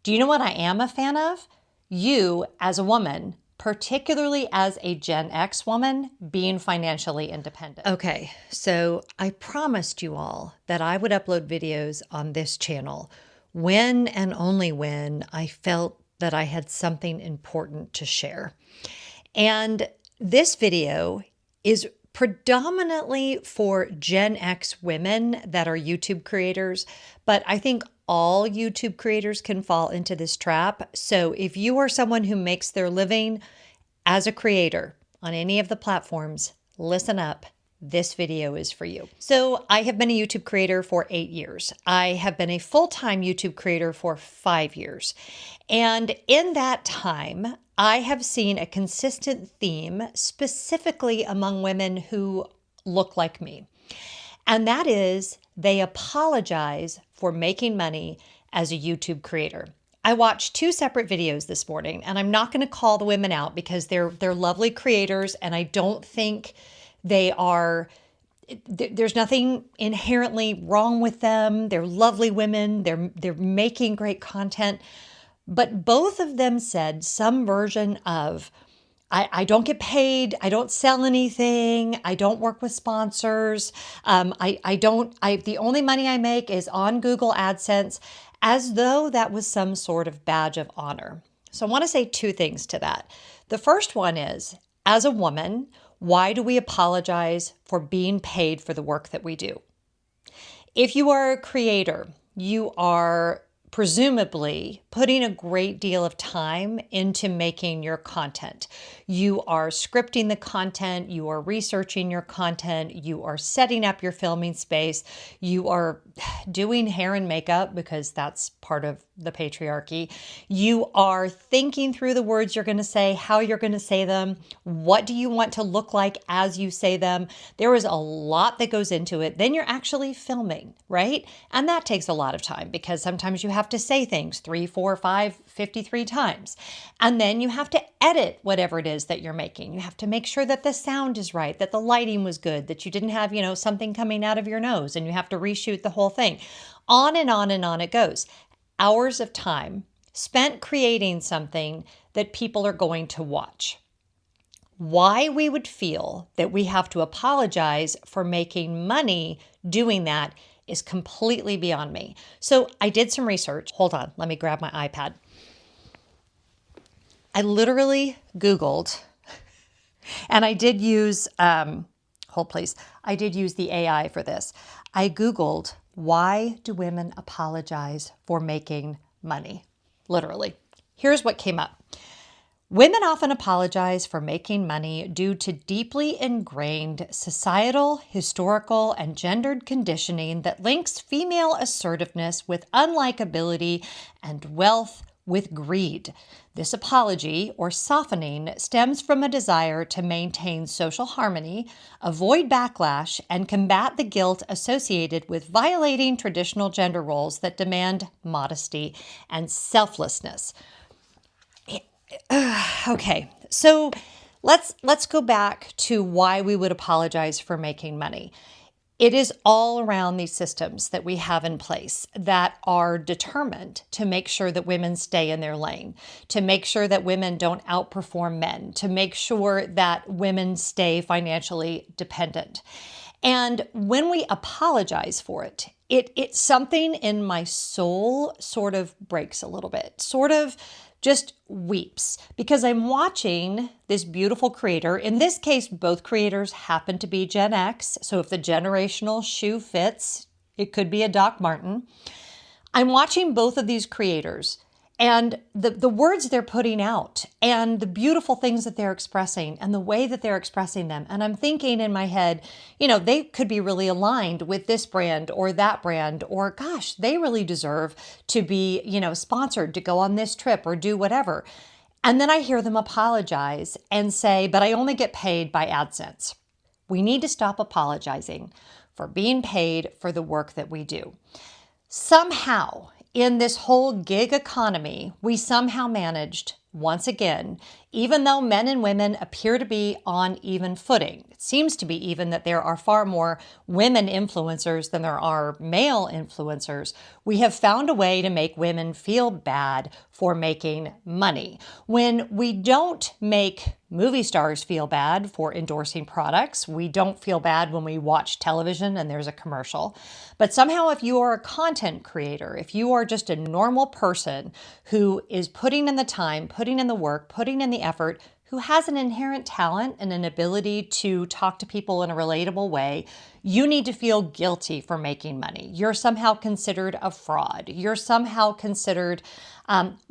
Do you know what I am a fan of? You as a woman, particularly as a Gen X woman, being financially independent. Okay, so I promised you all that I would upload videos on this channel when and only when I felt that I had something important to share. And this video is predominantly for Gen X women that are YouTube creators, but I think all YouTube creators can fall into this trap. So if you are someone who makes their living as a creator on any of the platforms, listen up. This video is for you. So I have been a YouTube creator for 8 years. I have been a full-time YouTube creator for 5 years. And in that time, I have seen a consistent theme specifically among women who look like me. And that is they apologize for making money as a YouTube creator. I watched 2 separate videos this morning, and I'm not going to call the women out because they're lovely creators, and I don't think there's nothing inherently wrong with them. They're lovely women. They're making great content. But both of them said some version of, I don't get paid. I don't sell anything. I don't work with sponsors. The only money I make is on Google AdSense, as though that was some sort of badge of honor. So I want to say 2 things to that. The first one is, as a woman, why do we apologize for being paid for the work that we do? If you are a creator, you are presumably putting a great deal of time into making your content. You are scripting the content, you are researching your content, you are setting up your filming space, you are doing hair and makeup because that's part of the patriarchy. You are thinking through the words you're going to say, how you're going to say them, what do you want to look like as you say them. There is a lot that goes into it. Then you're actually filming, right? And that takes a lot of time because sometimes you have to say things 3, 4, 5, 53 times. And then you have to edit whatever it is that you're making. You have to make sure that the sound is right, that the lighting was good, that you didn't have, something coming out of your nose and you have to reshoot the whole thing. On and on and on it goes. Hours of time spent creating something that people are going to watch. Why we would feel that we have to apologize for making money doing that is completely beyond me. So I did some research. Hold on, let me grab my iPad. I literally Googled, and I did use, hold please, I did use the AI for this. I Googled, why do women apologize for making money? Literally. Here's what came up. Women often apologize for making money due to deeply ingrained societal, historical, and gendered conditioning that links female assertiveness with unlikability and wealth with greed. This apology, or softening, stems from a desire to maintain social harmony, avoid backlash, and combat the guilt associated with violating traditional gender roles that demand modesty and selflessness. Okay, so let's go back to why we would apologize for making money. It is all around these systems that we have in place that are determined to make sure that women stay in their lane, to make sure that women don't outperform men, to make sure that women stay financially dependent. And when we apologize for it, it's something in my soul sort of breaks a little bit, sort of just weeps, because I'm watching this beautiful creator. In this case, both creators happen to be Gen X. So if the generational shoe fits, it could be a Doc Martin. I'm watching both of these creators and the words they're putting out and the beautiful things that they're expressing and the way that they're expressing them. And I'm thinking in my head, they could be really aligned with this brand or that brand, or gosh, they really deserve to be, sponsored to go on this trip or do whatever. And then I hear them apologize and say, but I only get paid by AdSense. We need to stop apologizing for being paid for the work that we do. Somehow, in this whole gig economy, we somehow managed once again, even though men and women appear to be on even footing, it seems to be even that there are far more women influencers than there are male influencers, we have found a way to make women feel bad for making money. When we don't make movie stars feel bad for endorsing products, we don't feel bad when we watch television and there's a commercial. But somehow if you are a content creator, if you are just a normal person who is putting in the time, putting in the work, putting in the effort, who has an inherent talent and an ability to talk to people in a relatable way, you need to feel guilty for making money. You're somehow considered a fraud. You're somehow considered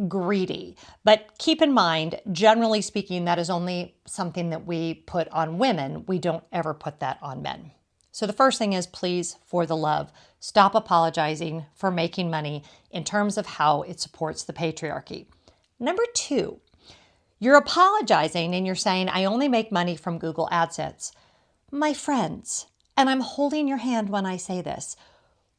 greedy. But keep in mind, generally speaking, that is only something that we put on women. We don't ever put that on men. So the first thing is, please, for the love, stop apologizing for making money in terms of how it supports the patriarchy. Number two, you're apologizing and you're saying, I only make money from Google AdSense. My friends, and I'm holding your hand when I say this,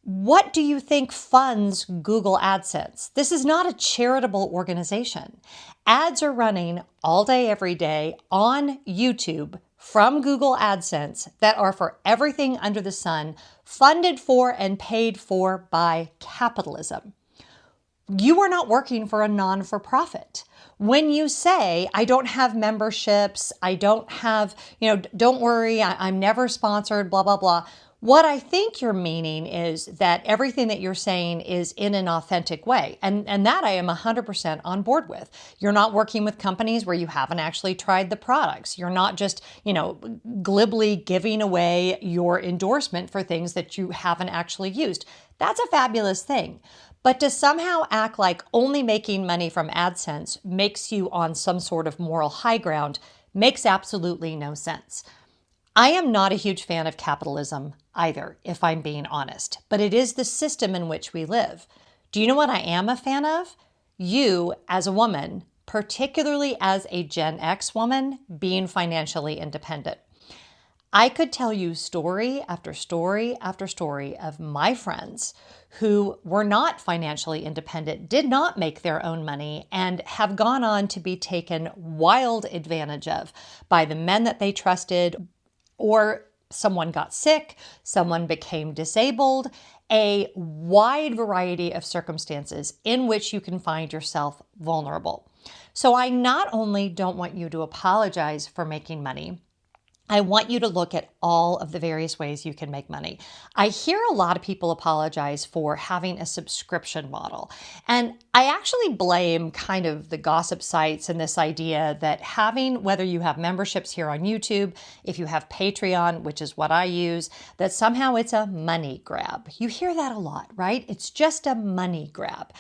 what do you think funds Google AdSense? This is not a charitable organization. Ads are running all day, every day on YouTube from Google AdSense that are for everything under the sun, funded for and paid for by capitalism. You are not working for a non-for-profit. When you say, I don't have memberships, I don't have, don't worry, I'm never sponsored, blah, blah, blah. What I think you're meaning is that everything that you're saying is in an authentic way. And that I am 100% on board with. You're not working with companies where you haven't actually tried the products. You're not just, glibly giving away your endorsement for things that you haven't actually used. That's a fabulous thing. But to somehow act like only making money from AdSense makes you on some sort of moral high ground makes absolutely no sense. I am not a huge fan of capitalism either, if I'm being honest, but it is the system in which we live. Do you know what I am a fan of? You, as a woman, particularly as a Gen X woman, being financially independent. I could tell you story after story after story of my friends who were not financially independent, did not make their own money, and have gone on to be taken wild advantage of by the men that they trusted, or someone got sick, someone became disabled, a wide variety of circumstances in which you can find yourself vulnerable. So I not only don't want you to apologize for making money, I want you to look at all of the various ways you can make money. I hear a lot of people apologize for having a subscription model. And I actually blame kind of the gossip sites and this idea that having, whether you have memberships here on YouTube, if you have Patreon, which is what I use, that somehow it's a money grab. You hear that a lot, right? It's just a money grab.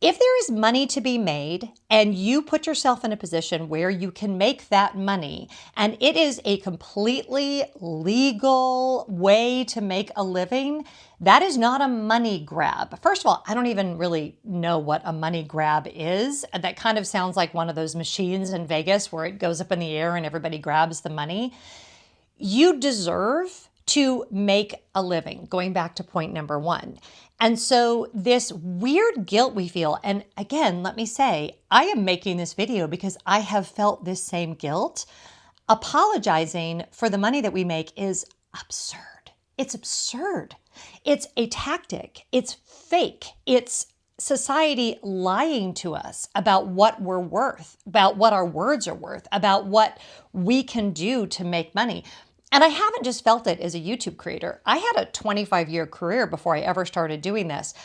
If there is money to be made and you put yourself in a position where you can make that money, and it is a completely legal way to make a living, that is not a money grab. First of all, I don't even really know what a money grab is. That kind of sounds like one of those machines in Vegas where it goes up in the air and everybody grabs the money. You deserve to make a living, going back to point number one. And so this weird guilt we feel, and again, let me say, I am making this video because I have felt this same guilt. Apologizing for the money that we make is absurd. It's absurd. It's a tactic. It's fake. It's society lying to us about what we're worth, about what our words are worth, about what we can do to make money. And I haven't just felt it as a YouTube creator. I had a 25-year career before I ever started doing this.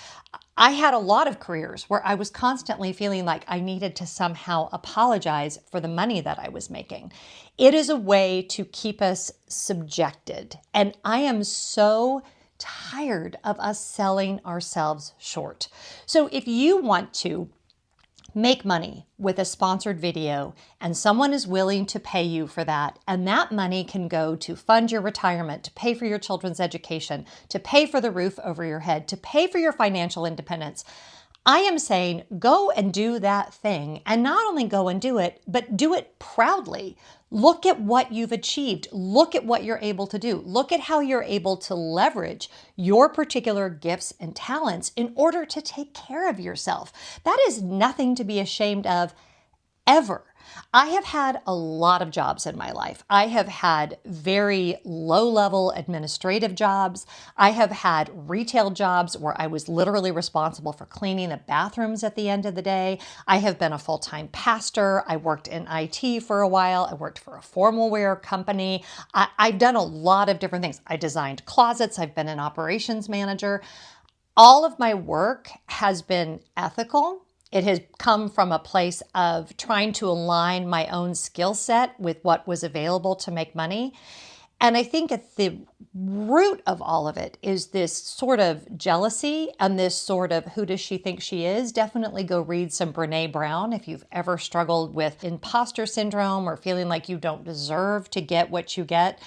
I had a lot of careers where I was constantly feeling like I needed to somehow apologize for the money that I was making. It is a way to keep us subjected. And I am so tired of us selling ourselves short. So if you want to make money with a sponsored video and someone is willing to pay you for that, and that money can go to fund your retirement, to pay for your children's education, to pay for the roof over your head, to pay for your financial independence, I am saying go and do that thing, and not only go and do it, but do it proudly. Look at what you've achieved. Look at what you're able to do. Look at how you're able to leverage your particular gifts and talents in order to take care of yourself. That is nothing to be ashamed of ever. I have had a lot of jobs in my life. I have had very low-level administrative jobs. I have had retail jobs where I was literally responsible for cleaning the bathrooms at the end of the day. I have been a full-time pastor. I worked in IT for a while. I worked for a formal wear company. I've done a lot of different things. I designed closets. I've been an operations manager. All of my work has been ethical. It has come from a place of trying to align my own skill set with what was available to make money. And I think at the root of all of it is this sort of jealousy and this sort of who does she think she is? Definitely go read some Brene Brown if you've ever struggled with imposter syndrome or feeling like you don't deserve to get what you get.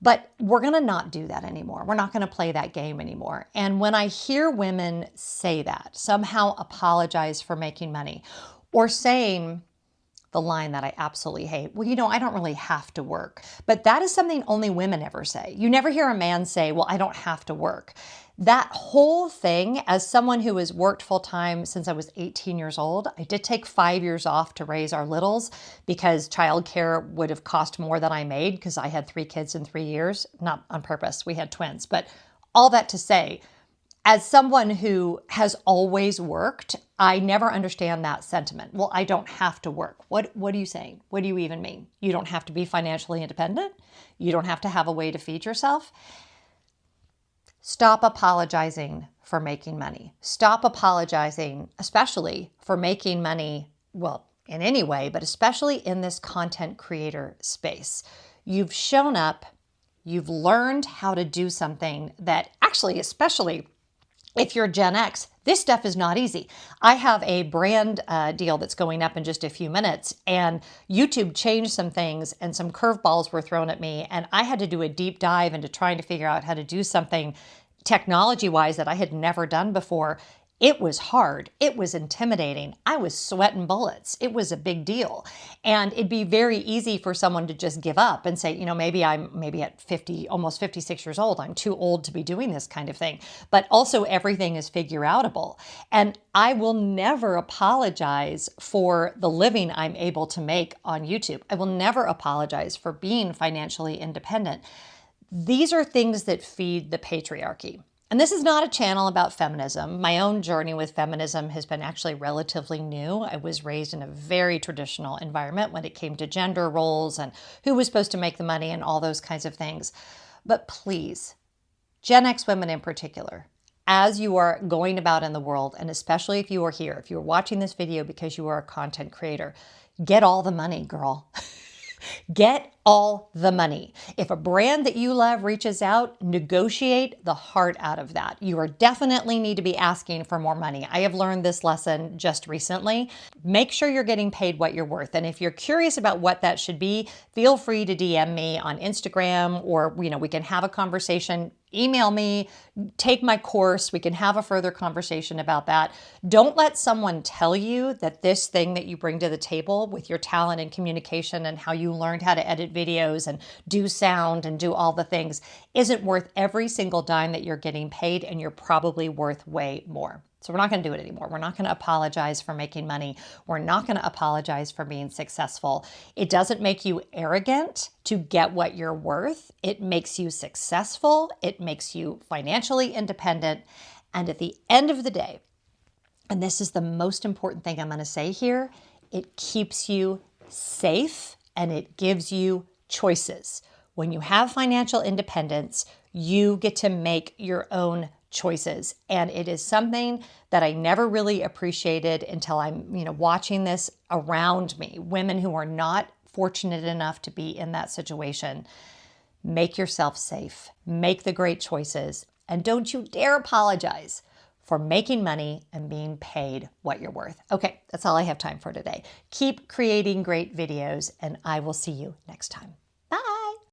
But we're going to not do that anymore. We're not going to play that game anymore. And when I hear women say that, somehow apologize for making money, or saying the line that I absolutely hate, well, I don't really have to work. But that is something only women ever say. You never hear a man say, well, I don't have to work. That whole thing, as someone who has worked full-time since I was 18 years old, I did take 5 years off to raise our littles because childcare would have cost more than I made because I had 3 kids in 3 years, not on purpose. We had twins. But all that to say, as someone who has always worked, I never understand that sentiment. Well, I don't have to work. What are you saying? What do you even mean? You don't have to be financially independent? You don't have to have a way to feed yourself? Stop apologizing for making money. Stop apologizing, especially for making money, well, in any way, but especially in this content creator space. You've shown up, you've learned how to do something that actually, especially if you're Gen X, this stuff is not easy. I have a brand deal that's going up in just a few minutes, and YouTube changed some things and some curveballs were thrown at me, and I had to do a deep dive into trying to figure out how to do something technology-wise that I had never done before. It was hard. It was intimidating. I was sweating bullets. It was a big deal. And it'd be very easy for someone to just give up and say, maybe at 50, almost 56 years old, I'm too old to be doing this kind of thing. But also everything is figure outable. And I will never apologize for the living I'm able to make on YouTube. I will never apologize for being financially independent. These are things that feed the patriarchy. And this is not a channel about feminism. My own journey with feminism has been actually relatively new. I was raised in a very traditional environment when it came to gender roles and who was supposed to make the money and all those kinds of things. But please, Gen X women in particular, as you are going about in the world, and especially if you are here, if you're watching this video because you are a content creator, get all the money, girl. Get all the money. If a brand that you love reaches out, negotiate the heart out of that. You are definitely need to be asking for more money. I have learned this lesson just recently. Make sure you're getting paid what you're worth. And if you're curious about what that should be, feel free to DM me on Instagram, or we can have a conversation. Email me, take my course. We can have a further conversation about that. Don't let someone tell you that this thing that you bring to the table with your talent and communication and how you learned how to edit videos and do sound and do all the things isn't worth every single dime that you're getting paid, and you're probably worth way more. So we're not going to do it anymore. We're not going to apologize for making money. We're not going to apologize for being successful. It doesn't make you arrogant to get what you're worth. It makes you successful. It makes you financially independent. And at the end of the day, and this is the most important thing I'm going to say here, it keeps you safe and it gives you choices. When you have financial independence, you get to make your own choices. And it is something that I never really appreciated until I'm, watching this around me. Women who are not fortunate enough to be in that situation. Make yourself safe. Make the great choices. And don't you dare apologize for making money and being paid what you're worth. Okay, that's all I have time for today. Keep creating great videos, and I will see you next time.